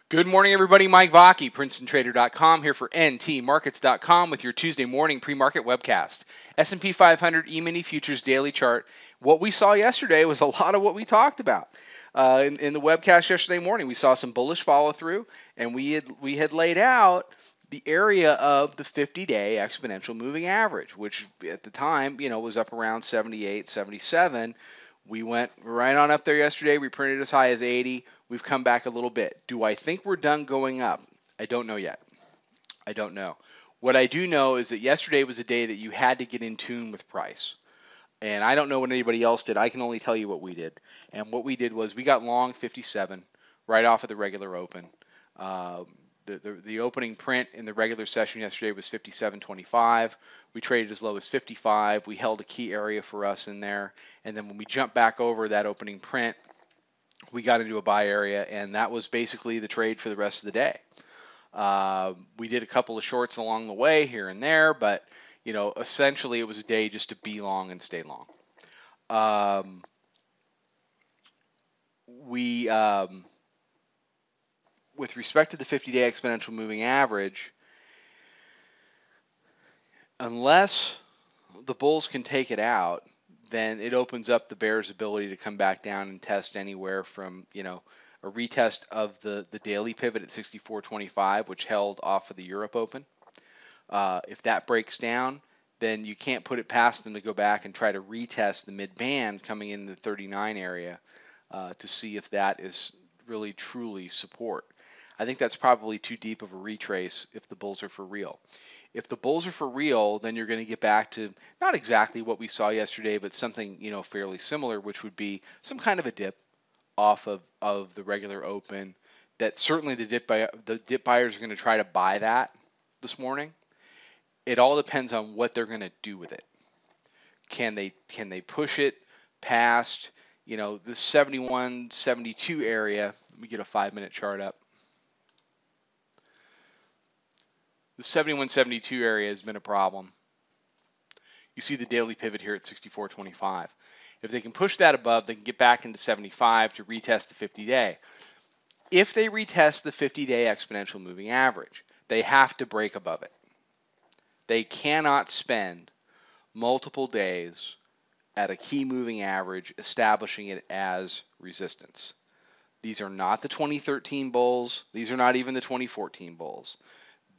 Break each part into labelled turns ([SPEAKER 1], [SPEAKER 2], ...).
[SPEAKER 1] Good morning, everybody. Mike Vacchi, PrincetonTrader.com, here for NTMarkets.com with your Tuesday morning pre-market webcast. S&P 500 E-mini futures daily chart. What we saw yesterday was a lot of what we talked about in the webcast yesterday morning. We saw some bullish follow-through, and we had laid out the area of the 50-day exponential moving average, which at the time, was up around 78, 77. We went right on up there yesterday. We printed as high as 80. We've come back a little bit. Do I think we're done going up? I don't know yet. I don't know. What I do know is that yesterday was a day that you had to get in tune with price. And I don't know what anybody else did. I can only tell you what we did. And what we did was we got long 57 right off of the regular open. The opening print in the regular session yesterday was 57.25. We traded as low as 55. We held a key area for us in there. And then when we jumped back over that opening print, we got into a buy area, and that was basically the trade for the rest of the day. We did a couple of shorts along the way here and there, but essentially it was a day just to be long and stay long. With respect to the 50-day exponential moving average, unless the bulls can take it out, then it opens up the bears' ability to come back down and test anywhere from, a retest of the daily pivot at 64.25, which held off of the Europe Open. If that breaks down, then you can't put it past them to go back and try to retest the mid-band coming in the 39 area to see if that is really truly support. I think that's probably too deep of a retrace if the bulls are for real. If the bulls are for real, then you're going to get back to not exactly what we saw yesterday, but something fairly similar, which would be some kind of a dip off of the regular open. That certainly the dip buyers are going to try to buy that this morning. It all depends on what they're going to do with it. Can they push it past this 71, 72 area? Let me get a 5-minute chart up. The 71.72 area has been a problem. You see the daily pivot here at 64.25. If they can push that above, they can get back into 75 to retest the 50-day. If they retest the 50-day exponential moving average, they have to break above it. They cannot spend multiple days at a key moving average establishing it as resistance. These are not the 2013 bulls. These are not even the 2014 bulls.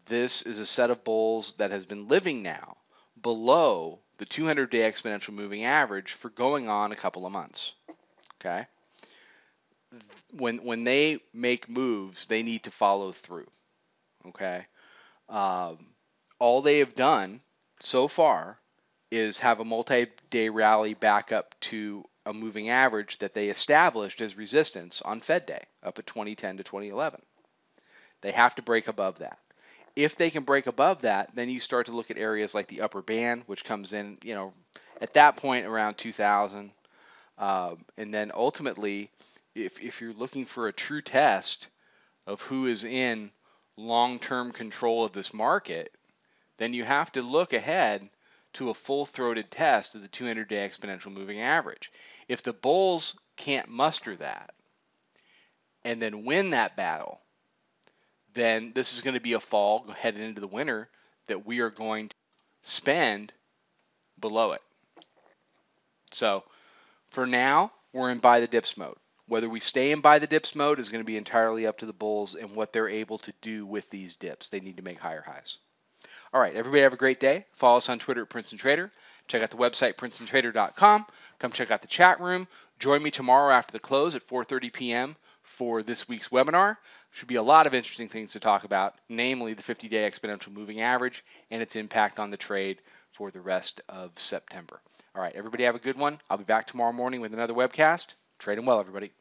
[SPEAKER 1] This is a set of bulls that has been living now below the 200-day exponential moving average for going on a couple of months. Okay? When they make moves, they need to follow through. Okay? All they have done so far is have a multi-day rally back up to a moving average that they established as resistance on Fed Day up at 2010 to 2011. They have to break above that. If they can break above that, then you start to look at areas like the upper band, which comes in, at that point around 2000. And then ultimately, if you're looking for a true test of who is in long-term control of this market, then you have to look ahead to a full-throated test of the 200-day exponential moving average. If the bulls can't muster that and then win that battle, then this is going to be a fall headed into the winter that we are going to spend below it. So for now, we're in buy the dips mode. Whether we stay in buy the dips mode is going to be entirely up to the bulls and what they're able to do with these dips. They need to make higher highs. All right, everybody have a great day. Follow us on Twitter at Princeton Trader. Check out the website, PrincetonTrader.com. Come check out the chat room. Join me tomorrow after the close at 4:30 p.m. for this week's webinar. Should be a lot of interesting things to talk about, namely the 50-day exponential moving average and its impact on the trade for the rest of September. All right, everybody have a good one. I'll be back tomorrow morning with another webcast. Trade 'em well, everybody.